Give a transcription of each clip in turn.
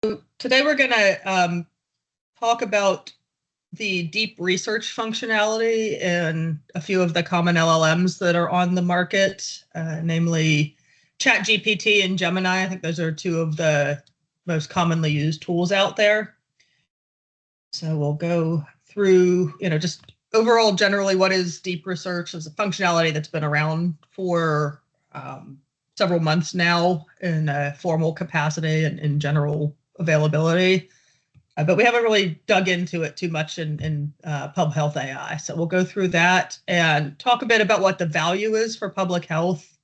Today we're going to talk about the deep research functionality in a few of the common LLMs that are on the market, namely ChatGPT and Gemini. I think those are two of the most commonly used tools out there. So we'll go through, just overall, generally, what is deep research? It's a functionality that's been around for several months now in a formal capacity and in general availability. But we haven't really dug into it too much in Pub Health AI. So we'll go through that and talk a bit about what the value is for public health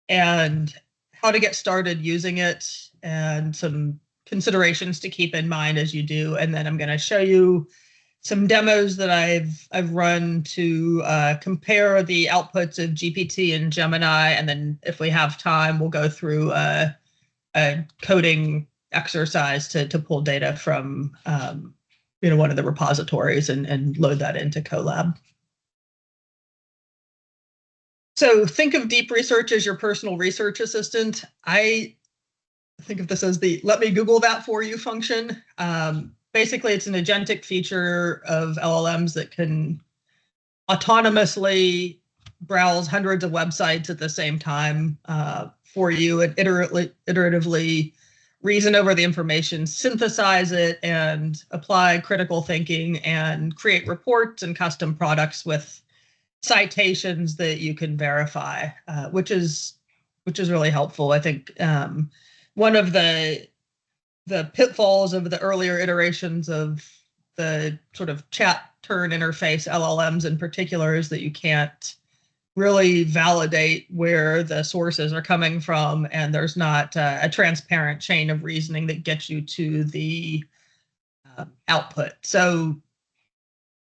and how to get started using it and some considerations to keep in mind as you do. And then I'm going to show you some demos that I've run to compare the outputs of GPT and Gemini. And then if we have time, we'll go through a coding exercise to pull data from one of the repositories and load that into Colab. So think of deep research as your personal research assistant. I think of this as the let me Google that for you function. Basically, it's an agentic feature of LLMs that can autonomously browse hundreds of websites at the same time for you and iteratively reason over the information, synthesize it, and apply critical thinking and create reports and custom products with citations that you can verify, which is really helpful. I think one of the pitfalls of the earlier iterations of the sort of chat turn interface LLMs in particular is that you can't really validate where the sources are coming from, and there's not a transparent chain of reasoning that gets you to the output. So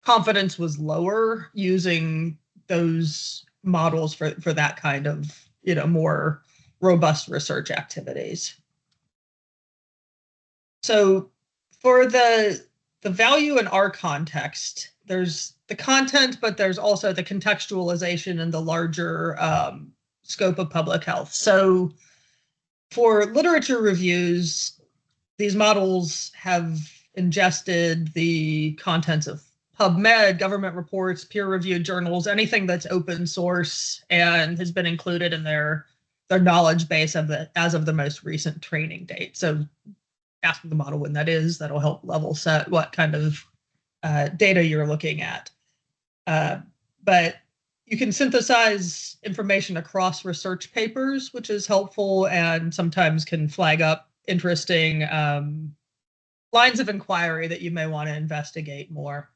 confidence was lower using those models for that kind of more robust research activities. So for the value in our context, there's the content, but there's also the contextualization and the larger scope of public health. So for literature reviews, these models have ingested the contents of PubMed, government reports, peer-reviewed journals, anything that's open source and has been included in their knowledge base as of the most recent training date. So asking the model when that is, that'll help level set what kind of data you're looking at. But you can synthesize information across research papers, which is helpful and sometimes can flag up interesting lines of inquiry that you may want to investigate more.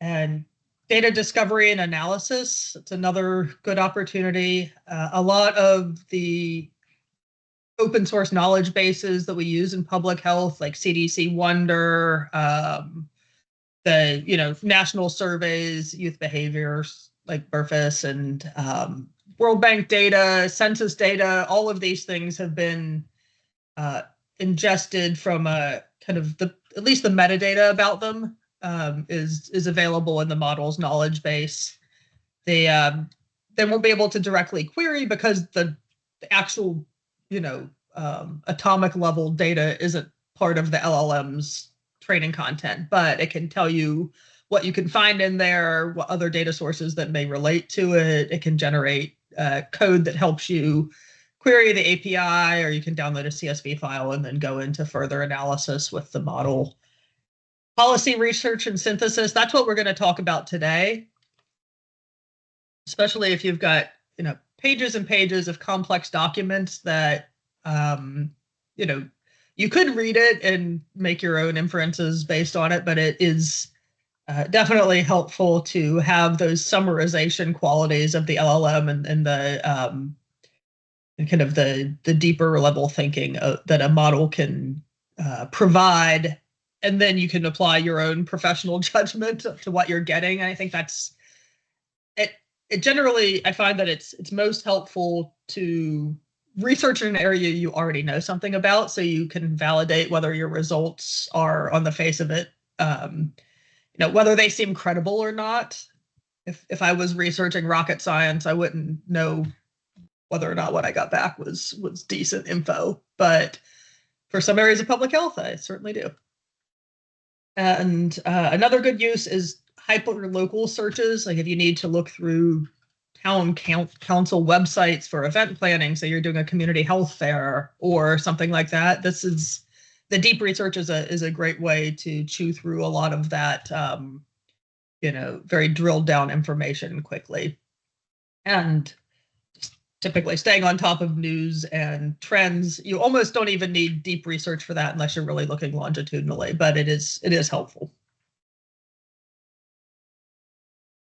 And data discovery and analysis, it's another good opportunity. A lot of the open source knowledge bases that we use in public health, like CDC Wonder, the national surveys, youth behaviors like BRFIS, and World Bank data, census data, all of these things have been ingested from a kind of at least the metadata about them is available in the model's knowledge base. They won't be able to directly query because the actual atomic level data isn't part of the LLM's training content, but it can tell you what you can find in there, what other data sources that may relate to it. It can generate code that helps you query the API, or you can download a CSV file and then go into further analysis with the model. Policy research and synthesis, that's what we're going to talk about today, especially if you've got pages and pages of complex documents that you could read it and make your own inferences based on it, but it is definitely helpful to have those summarization qualities of the LLM and the kind of the deeper level thinking that a model can provide, and then you can apply your own professional judgment to what you're getting. And I think that's it. Generally, I find that it's most helpful to research in an area you already know something about, so you can validate whether your results are, on the face of it, whether they seem credible or not. If I was researching rocket science, I wouldn't know whether or not what I got back was decent info. But for some areas of public health, I certainly do. And another good use is hyper-local searches. Like if you need to look through town council websites for event planning, so you're doing a community health fair or something like that. This is the deep research is a great way to chew through a lot of that, very drilled down information quickly. And typically staying on top of news and trends, you almost don't even need deep research for that unless you're really looking longitudinally, but it is helpful.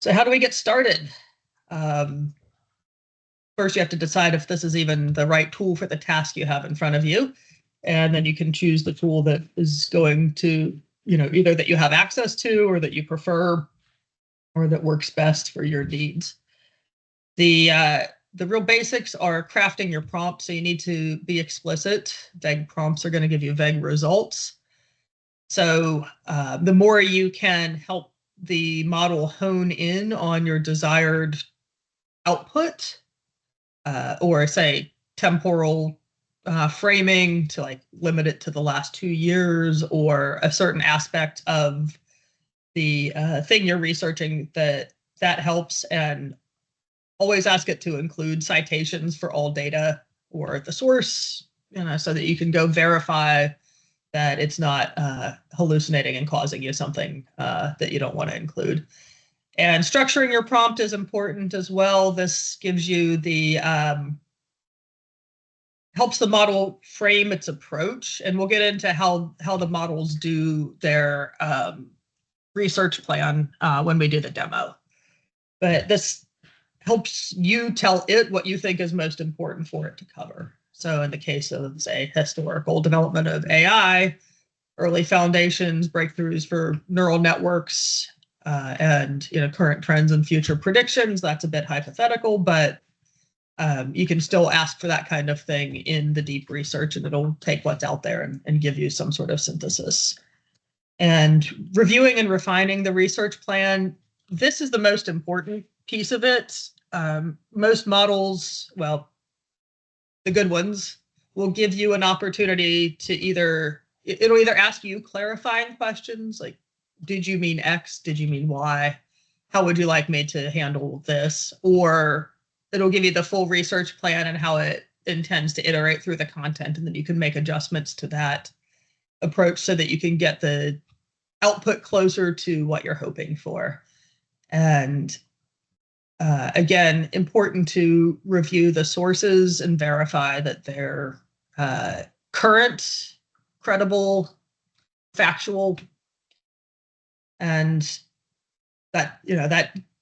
So how do we get started? First, you have to decide if this is even the right tool for the task you have in front of you. And then you can choose the tool that is going to, either that you have access to or that you prefer or that works best for your needs. The real basics are crafting your prompt, so you need to be explicit. Vague prompts are going to give you vague results. So the more you can help the model hone in on your desired output, or say temporal framing to like limit it to the last 2 years, or a certain aspect of the thing you're researching, that helps. And always ask it to include citations for all data or the source, so that you can go verify that it's not hallucinating and causing you something that you don't want to include. And structuring your prompt is important as well. This gives you the helps the model frame its approach, and we'll get into how the models do their research plan when we do the demo. But this helps you tell it what you think is most important for it to cover. So in the case of, say, historical development of AI, early foundations, breakthroughs for neural networks, and current trends and future predictions, that's a bit hypothetical, but you can still ask for that kind of thing in the deep research, and it'll take what's out there and give you some sort of synthesis. And reviewing and refining the research plan, this is the most important piece of it. Most models, well, the good ones, will give you an opportunity to it'll either ask you clarifying questions like, did you mean X? Did you mean Y? How would you like me to handle this? Or it'll give you the full research plan and how it intends to iterate through the content, and then you can make adjustments to that approach so that you can get the output closer to what you're hoping for. And again, important to review the sources and verify that they're current, credible, factual, and that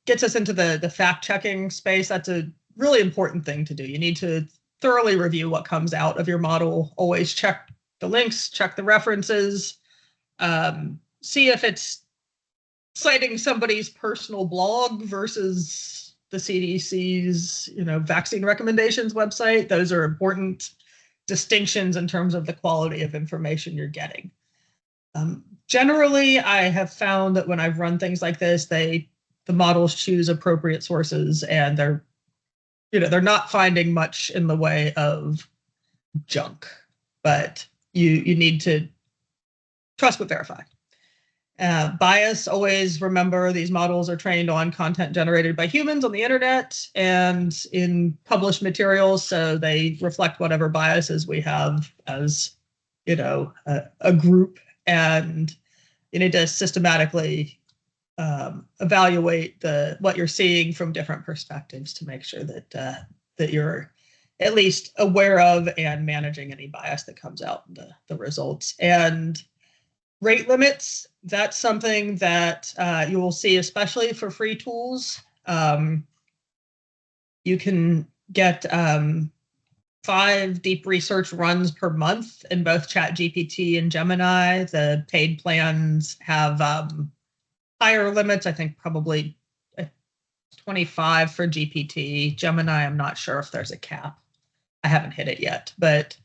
gets us into the fact-checking space. That's a really important thing to do. You need to thoroughly review what comes out of your model. Always check the links, check the references, see if it's citing somebody's personal blog versus the CDC's, vaccine recommendations website. Those are important distinctions in terms of the quality of information you're getting. Generally, I have found that when I've run things like this, the models choose appropriate sources, and they're not finding much in the way of junk. But you need to trust but verify. Bias, always remember these models are trained on content generated by humans on the internet and in published materials, so they reflect whatever biases we have as, a group, and you need to systematically evaluate what you're seeing from different perspectives to make sure that you're at least aware of and managing any bias that comes out in the results. And rate limits, that's something that you will see, especially for free tools. You can get 5 deep research runs per month in both ChatGPT and Gemini. The paid plans have higher limits, I think probably 25 for GPT. Gemini, I'm not sure if there's a cap. I haven't hit it yet, but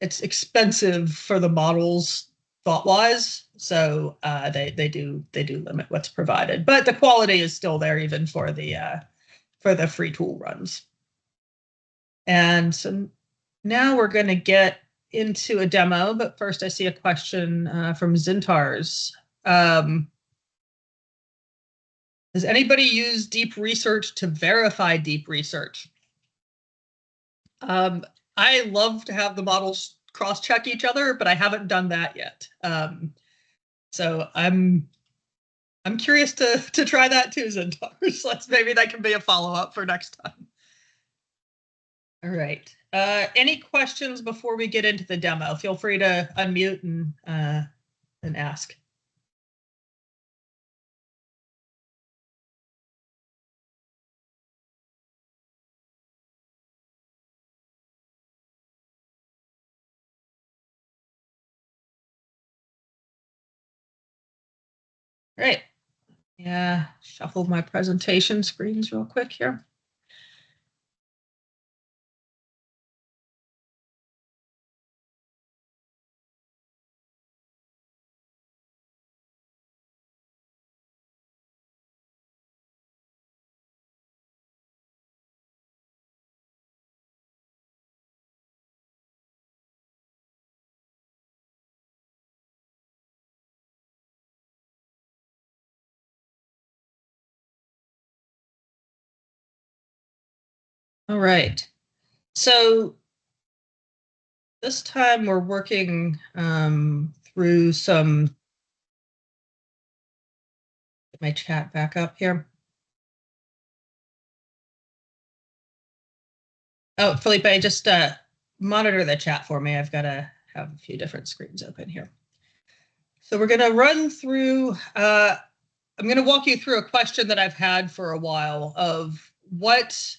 it's expensive for the models thought-wise, so they do limit what's provided, but the quality is still there even for the free tool runs. And so now we're going to get into a demo, but first I see a question from Zintars. Does anybody use deep research to verify deep research? I love to have the models cross-check each other, but I haven't done that yet. So I'm curious to try that too, Zintars. Maybe that can be a follow-up for next time. All right. Any questions before we get into the demo? Feel free to unmute and ask. Great. Yeah, shuffle my presentation screens real quick here. All right. So this time we're working through some, get my chat back up here. Oh, Felipe, just monitor the chat for me. I've got to have a few different screens open here. So we're going to run through, I'm going to walk you through a question that I've had for a while of what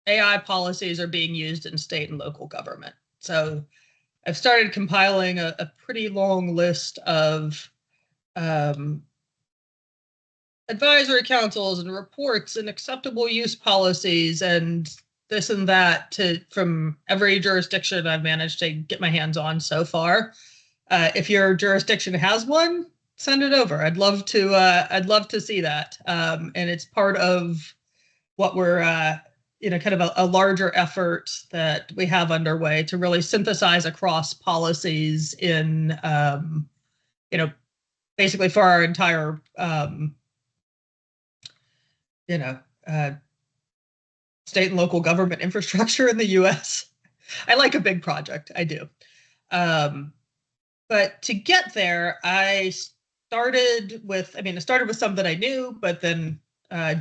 AI policies are being used in state and local government. So I've started compiling a pretty long list of advisory councils and reports and acceptable use policies and this and that from every jurisdiction I've managed to get my hands on so far. If your jurisdiction has one, send it over. I'd love to see that. And it's part of what we're kind of a larger effort that we have underway to really synthesize across policies in basically for our entire state and local government infrastructure in the US. I like a big project, I do. But to get there, I started with some that I knew, but then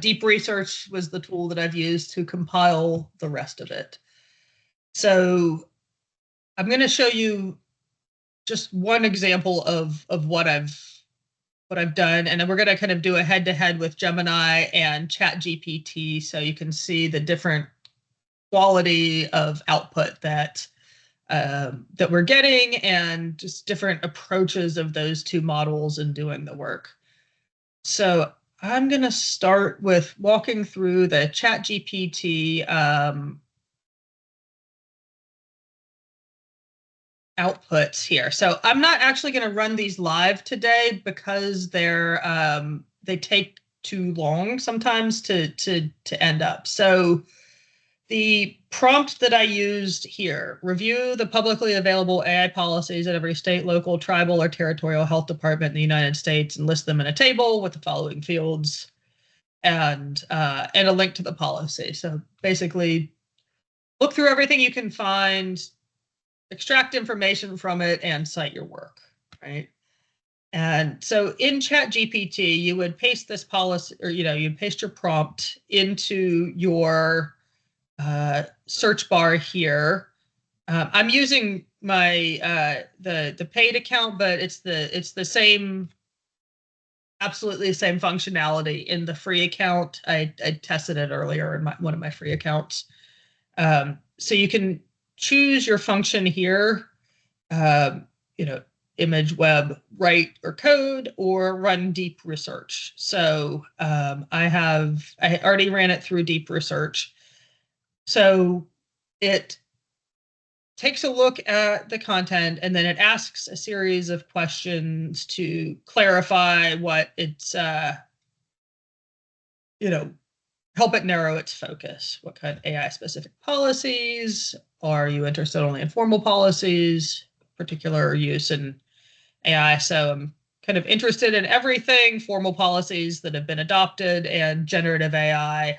deep research was the tool that I've used to compile the rest of it. So I'm going to show you just one example of what I've done, and then we're going to kind of do a head-to-head with Gemini and ChatGPT, so you can see the different quality of output that we're getting, and just different approaches of those two models in doing the work. So I'm going to start with walking through the ChatGPT outputs here. So I'm not actually going to run these live today because they take too long sometimes to end up. So the prompt that I used here: review the publicly available AI policies at every state, local, tribal, or territorial health department in the United States and list them in a table with the following fields and a link to the policy. So basically, look through everything you can find, extract information from it, and cite your work, right? And so in ChatGPT, you would paste this policy, or you'd paste your prompt into your search bar here. I'm using my the paid account, but it's the same, absolutely the same functionality in the free account. I tested it earlier in one of my free accounts. So you can choose your function here, image, web, write, or code, or run deep research. So I already ran it through deep research. So it takes a look at the content, and then it asks a series of questions to clarify what it's, help it narrow its focus. What kind of AI-specific policies? Are you interested only in formal policies, particular use in AI? So I'm kind of interested in everything, formal policies that have been adopted, and generative AI,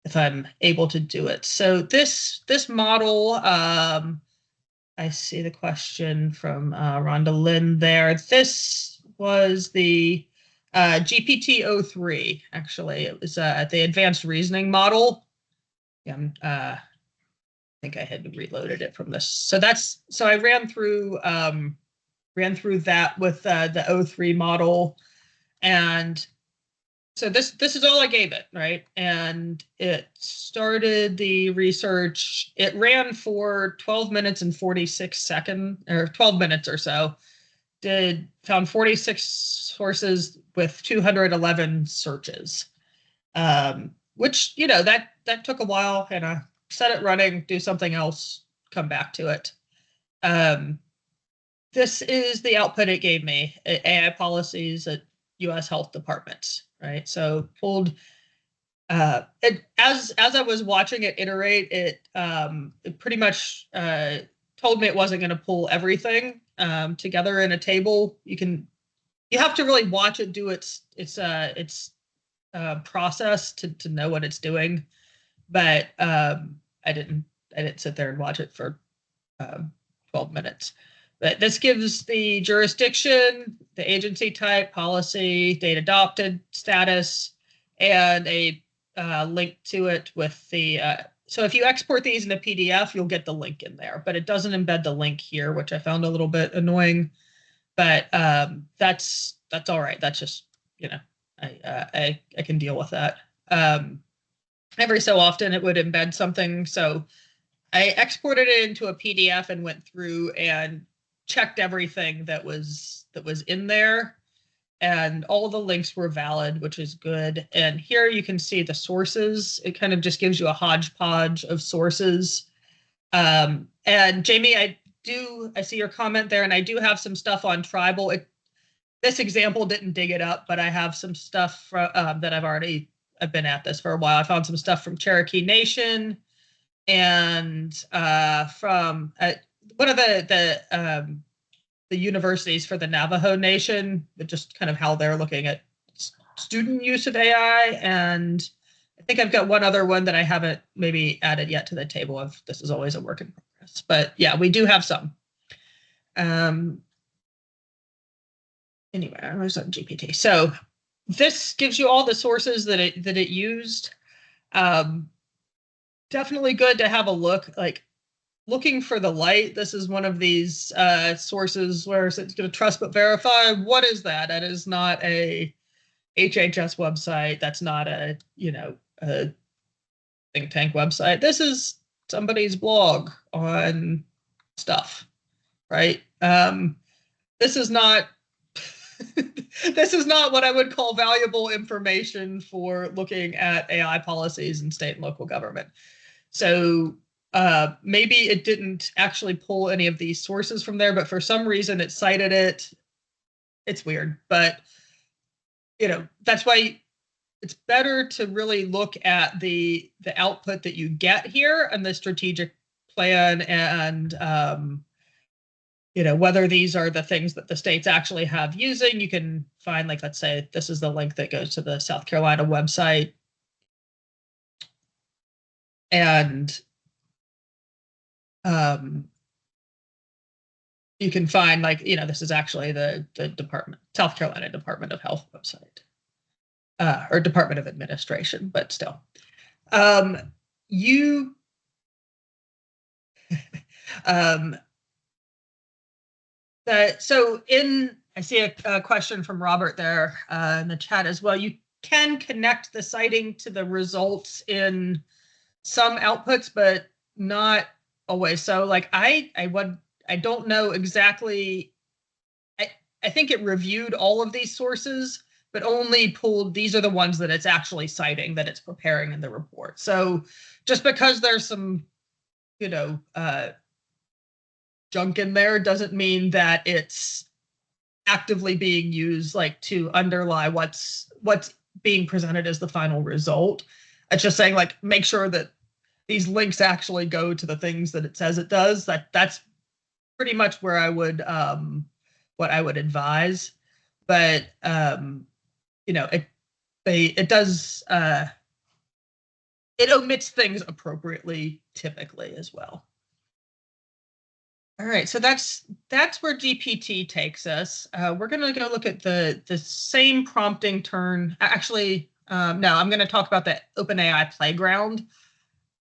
if I'm able to do it. So this model, I see the question from Rhonda Lynn there. This was the GPT-03, actually. It was the advanced reasoning model. I think I had reloaded it from this. So I ran through that with the 03 model, and so this is all I gave it, right? And it started the research. It ran for 12 minutes and 46 seconds, or 12 minutes or so. Found 46 sources with 211 searches, which, that took a while, and I set it running, do something else, come back to it. This is the output it gave me: AI policies at U.S. health departments, right? So pulled it as I was watching it iterate, it pretty much told me it wasn't going to pull everything together in a table. You have to really watch it do its process to know what it's doing. But I didn't sit there and watch it for 12 minutes. But this gives the jurisdiction, the agency type, policy, date adopted, status, and a link to it with the. So if you export these in a PDF, you'll get the link in there, but it doesn't embed the link here, which I found a little bit annoying. But that's all right. That's just, I can deal with that. Every so often it would embed something, so I exported it into a PDF and went through and checked everything that was in there, and all the links were valid, which is good. And here you can see the sources. It kind of just gives you a hodgepodge of sources. And Jamie, I see your comment there, and I do have some stuff on tribal. This example didn't dig it up, but I have some stuff that I've been at this for a while. I found some stuff from Cherokee Nation, and from one of the universities for the Navajo Nation, but just kind of how they're looking at student use of AI. And I think I've got one other one that I haven't maybe added yet to the table of this is always a work in progress. But yeah, we do have some. Anyway, I was on GPT. So this gives you all the sources that it used. Definitely good to have a look, like looking for the light. This is one of these sources where it's going to trust but verify. What is that? That is not a HHS website. That's not a think tank website. This is somebody's blog on stuff, right? This is not this is not what I would call valuable information for looking at AI policies in state and local government. So maybe it didn't actually pull any of these sources from there, but for some reason it cited it. It's weird, but that's why it's better to really look at the output that you get here and the strategic plan, and whether these are the things that the states actually have using. You can find, like, let's say this is the link that goes to the South Carolina website, and you can find, like, this is actually the South Carolina Department of Health website, or Department of Administration, but still. I see a question from Robert there in the chat as well. You can connect the citing to the results in some outputs, but not always. So, like, I don't know exactly. I think it reviewed all of these sources, but only pulled, these are the ones that it's actually citing, that it's preparing in the report. So just because there's some, junk in there doesn't mean that it's actively being used, like, to underlie what's being presented as the final result. It's just saying, like, make sure that these links actually go to the things that it says it does. That's pretty much where I would what I would advise. But it does it omits things appropriately typically as well. All right, so that's where GPT takes us. We're going to go look at the same prompting turn. Actually, no, I'm going to talk about the OpenAI playground.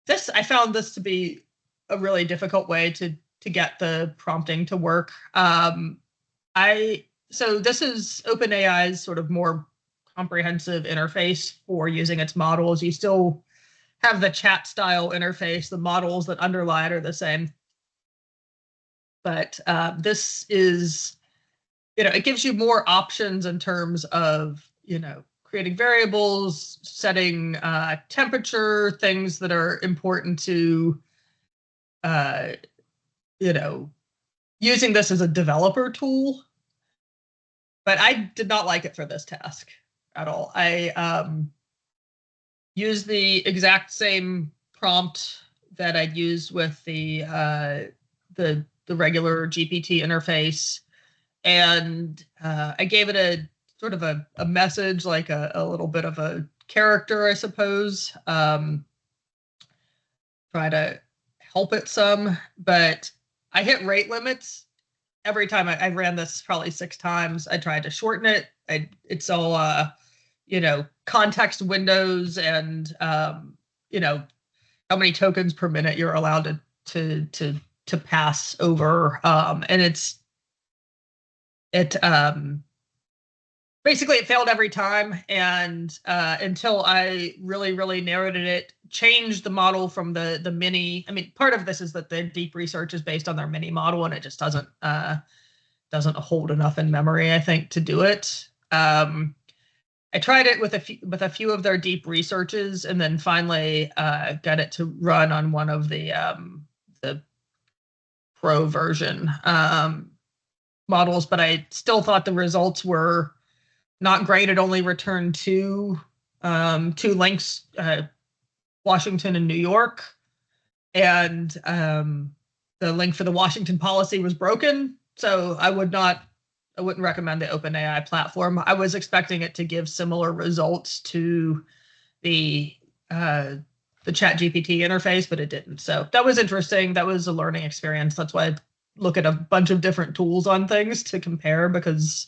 I found this to be a really difficult way to get the prompting to work. So this is OpenAI's sort of more comprehensive interface for using its models. You still have the chat style interface. The models that underlie it are the same. But this is, it gives you more options in terms of, creating variables, setting temperature, things that are important to, using this as a developer tool. But I did not like it for this task at all. I used the exact same prompt that I'd used with the regular GPT interface, and I gave it a sort of a message, like a little bit of a character, I suppose. Try to help it some, but I hit rate limits every time. I ran this probably 6 times. I tried to shorten it. It's all context windows and how many tokens per minute you're allowed to pass over, and basically it failed every time, and until I really narrowed it, changed the model from the mini. I mean, part of this is that the deep research is based on their mini model, and it just doesn't hold enough in memory, I think, to do it. I tried it with a few of their deep researches, and then finally got it to run on one of the Pro version models, but I still thought the results were not great. It only returned two links, Washington and New York, and the link for the Washington policy was broken. So I wouldn't recommend the OpenAI platform. I was expecting it to give similar results to the ChatGPT interface, but it didn't. So that was interesting. That was a learning experience. That's why I look at a bunch of different tools on things to compare, because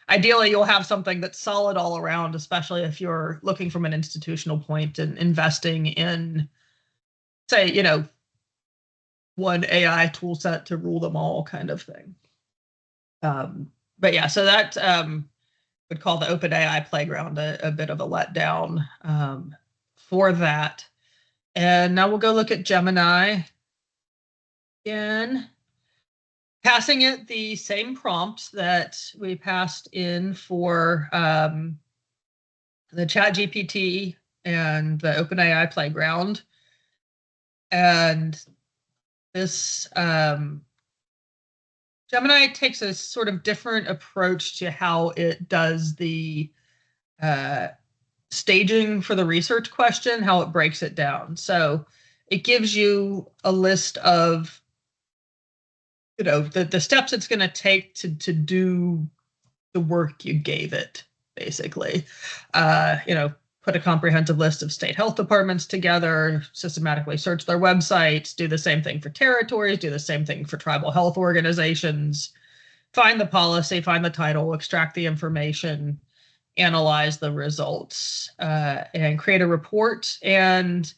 ideally you'll have something that's solid all around, especially if you're looking from an institutional point and investing in, say, one AI tool set to rule them all kind of thing. But yeah, so that would call the OpenAI playground a bit of a letdown for that. And now we'll go look at Gemini again, passing it the same prompt that we passed in for the ChatGPT and the OpenAI playground. And this Gemini takes a sort of different approach to how it does the staging for the research question, how it breaks it down. So it gives you a list of, the steps it's going to take to do the work you gave it, basically. Put a comprehensive list of state health departments together, systematically search their websites, do the same thing for territories, do the same thing for tribal health organizations, find the policy, find the title, extract the information, analyze the results, and create a report. And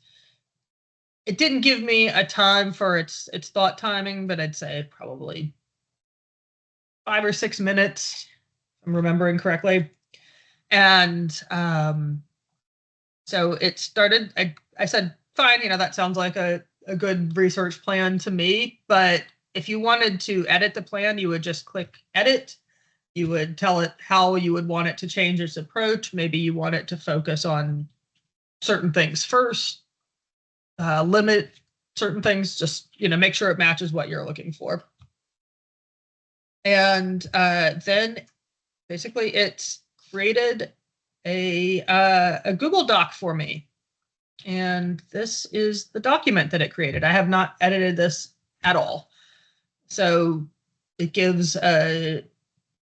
it didn't give me a time for its thought timing, but I'd say probably 5 or 6 minutes, if I'm remembering correctly. And so it started, I said, fine, that sounds like a good research plan to me. But if you wanted to edit the plan, you would just click edit. You would tell it how you would want it to change its approach. Maybe you want it to focus on certain things first, limit certain things, just, make sure it matches what you're looking for. And then basically it's created a Google Doc for me. And this is the document that it created. I have not edited this at all. So it gives it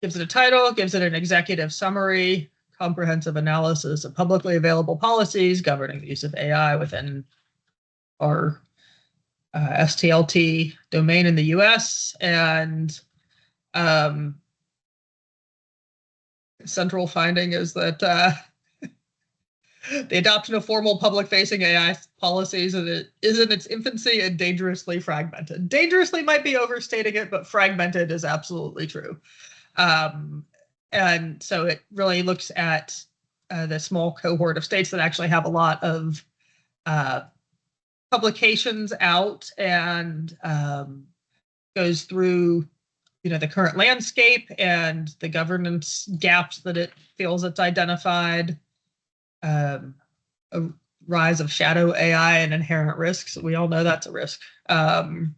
a title, gives it an executive summary, comprehensive analysis of publicly available policies governing the use of AI within our STLT domain in the US. And central finding is that the adoption of formal public-facing AI policies is in its infancy and dangerously fragmented. Dangerously might be overstating it, but fragmented is absolutely true. And so it really looks at the small cohort of states that actually have a lot of publications out, and goes through the current landscape and the governance gaps that it feels it's identified, a rise of shadow AI and inherent risks. We all know that's a risk. And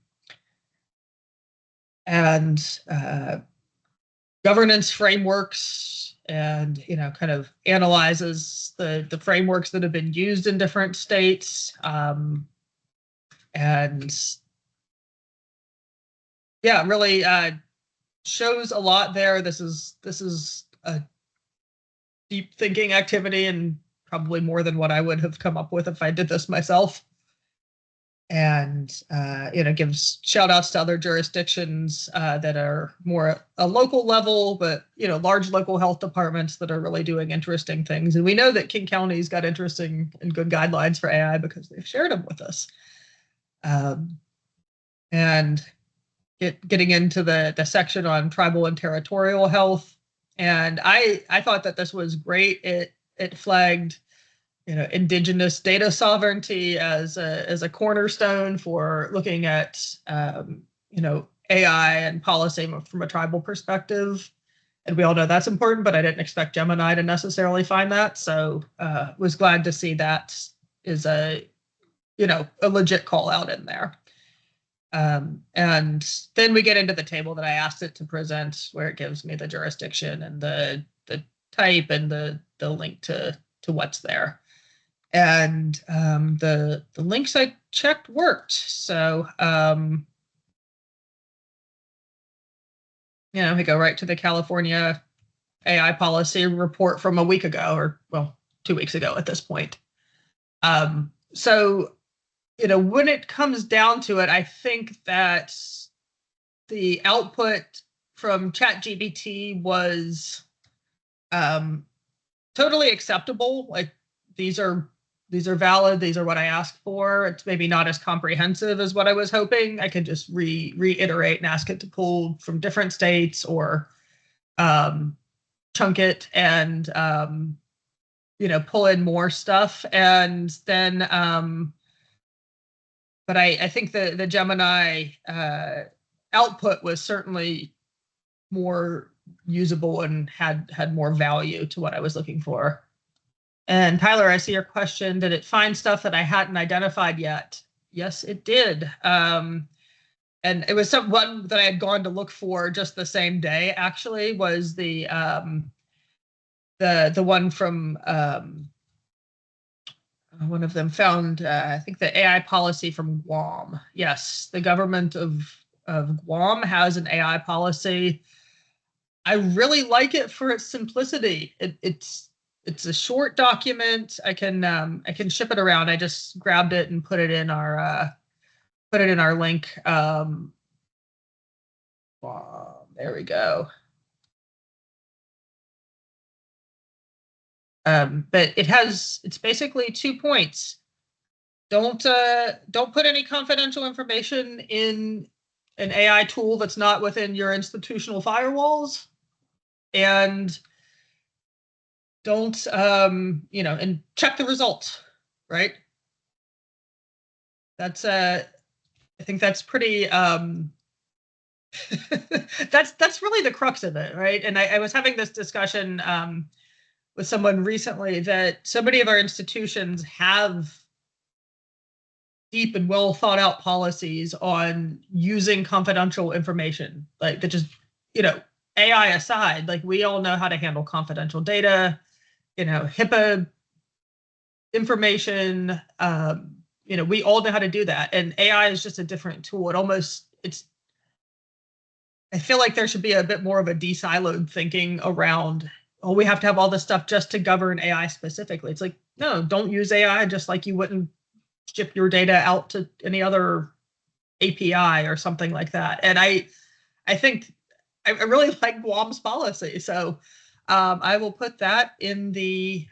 governance frameworks, and kind of analyzes the frameworks that have been used in different states, and yeah, really shows a lot there. This is a deep thinking activity, and probably more than what I would have come up with if I did this myself. And gives shout outs to other jurisdictions that are more at a local level, but large local health departments that are really doing interesting things. And we know that King County's got interesting and good guidelines for AI because they've shared them with us. And getting into the section on tribal and territorial health, and I thought that this was great. It flagged indigenous data sovereignty as a cornerstone for looking at AI and policy from a tribal perspective. And we all know that's important, but I didn't expect Gemini to necessarily find that. So was glad to see that is a legit call out in there. And then we get into the table that I asked it to present, where it gives me the jurisdiction and the type and the link to what's there. And the links I checked worked. So we go right to the California AI policy report from a week ago, or 2 weeks ago at this point. So when it comes down to it, I think that the output from ChatGPT was totally acceptable. Like, these are valid. These are what I asked for. It's maybe not as comprehensive as what I was hoping. I could just reiterate and ask it to pull from different states, or chunk it and pull in more stuff. And then but I think the Gemini output was certainly more usable and had more value to what I was looking for. And Tyler, I see your question. Did it find stuff that I hadn't identified yet? Yes, it did. And it was one that I had gone to look for just the same day, actually, was the one from one of them found, I think, the AI policy from Guam. Yes, the government of Guam has an AI policy. I really like it for its simplicity. It's a short document. I can ship it around. I just grabbed it and put it in our link. There we go. But it's basically 2 points. Don't put any confidential information in an AI tool that's not within your institutional firewalls, and don't and check the results, right? That's I think that's pretty that's really the crux of it, right? And I was having this discussion with someone recently that so many of our institutions have deep and well thought out policies on using confidential information, like that just AI aside, like we all know how to handle confidential data. HIPAA information. We all know how to do that, and AI is just a different tool. I feel like there should be a bit more of a de-siloed thinking around, oh, we have to have all this stuff just to govern AI specifically. It's like, no, don't use AI just like you wouldn't ship your data out to any other API or something like that. And I think I really like Guam's policy. So I will put that in the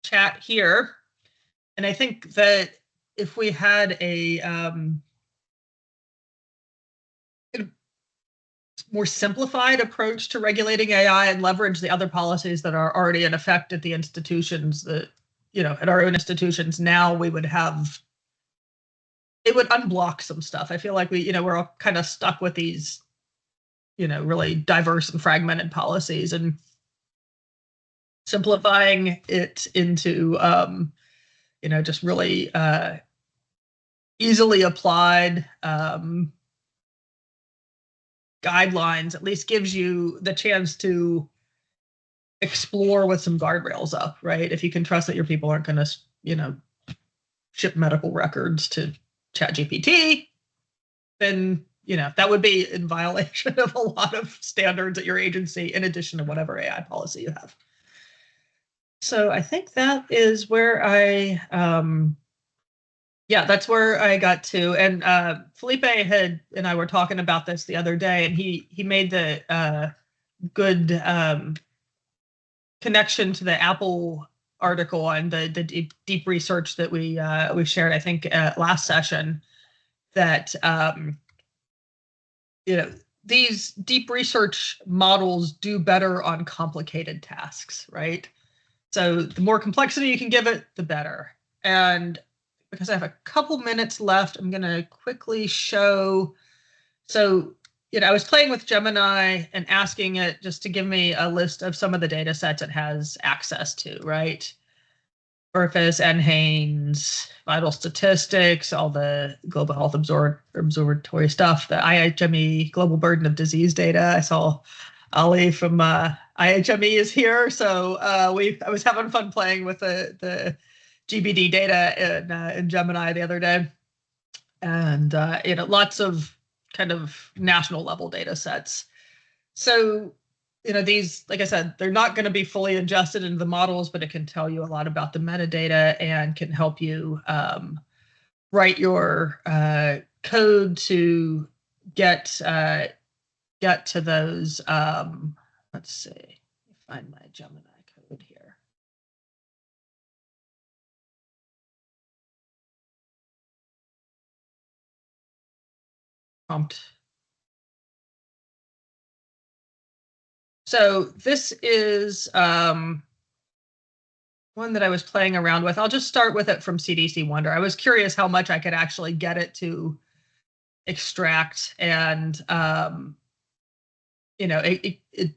chat here. And I think that if we had a more simplified approach to regulating AI and leverage the other policies that are already in effect at the institutions that, at our own institutions now, it would unblock some stuff. I feel like we're all kind of stuck with these, really diverse and fragmented policies, and simplifying it into, just really easily applied guidelines at least gives you the chance to explore with some guardrails up, right? If you can trust that your people aren't going to, ship medical records to ChatGPT, then, that would be in violation of a lot of standards at your agency, in addition to whatever AI policy you have. So I think that is where that's where I got to. And Felipe and I were talking about this the other day, and he made the good connection to the Apple article on the deep research that we shared, I think, last session, that these deep research models do better on complicated tasks, right? So the more complexity you can give it, the better. And because I have a couple minutes left, I'm going to quickly show. So, I was playing with Gemini and asking it just to give me a list of some of the data sets it has access to, right? Burfus, NHANES, vital statistics, all the global health observatory stuff, the IHME global burden of disease data. I saw Ali from IHME is here, so I was having fun playing with the GBD data in Gemini the other day, and lots of kind of national level data sets. So these, like I said, they're not going to be fully ingested into the models, but it can tell you a lot about the metadata and can help you write your code to get to those. Let's see, find my Gemini code here. Prompt. So this is one that I was playing around with. I'll just start with it from CDC Wonder. I was curious how much I could actually get it to extract, and it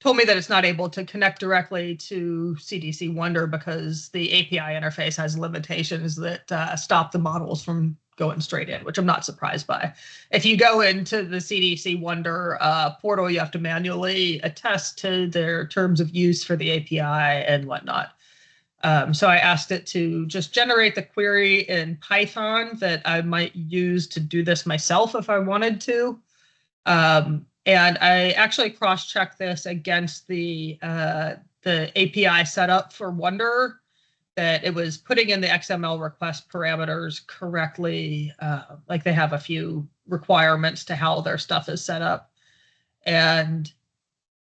told me that it's not able to connect directly to CDC Wonder because the API interface has limitations that stop the models from going straight in, which I'm not surprised by. If you go into the CDC Wonder portal, you have to manually attest to their terms of use for the API and whatnot. So I asked it to just generate the query in Python that I might use to do this myself if I wanted to. And I actually cross-checked this against the API setup for Wonder, that it was putting in the XML request parameters correctly. Like they have a few requirements to how their stuff is set up. And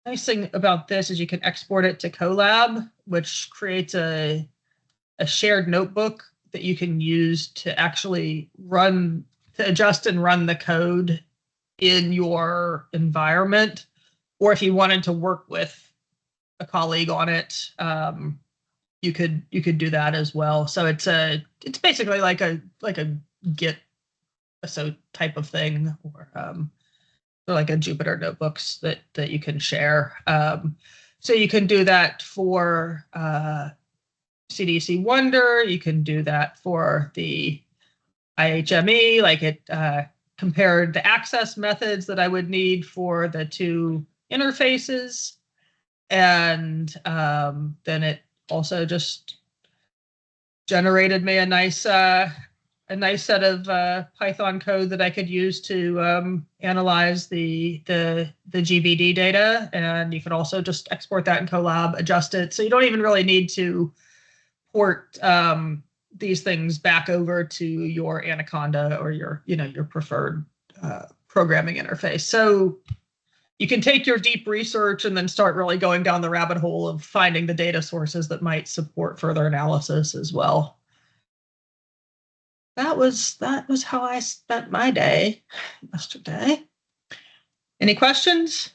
the nice thing about this is you can export it to Colab, which creates a shared notebook that you can use to actually adjust and run the code in your environment. Or if you wanted to work with a colleague on it, you could do that as well. So it's basically like a Git type of thing, or like a Jupyter notebooks that you can share. So you can do that for CDC Wonder. You can do that for the IHME, like it compared the access methods that I would need for the two interfaces. And then it also just generated me a nice set of Python code that I could use to analyze the GBD data. And you can also just export that in Colab, adjust it. So you don't even really need to port these things back over to your Anaconda or your preferred programming interface. So you can take your deep research and then start really going down the rabbit hole of finding the data sources that might support further analysis as well. That was how I spent my day yesterday. Any questions?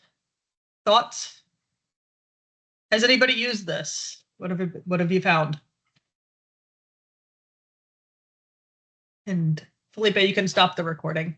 Thoughts? Has anybody used this? What have you found? And Felipe, you can stop the recording.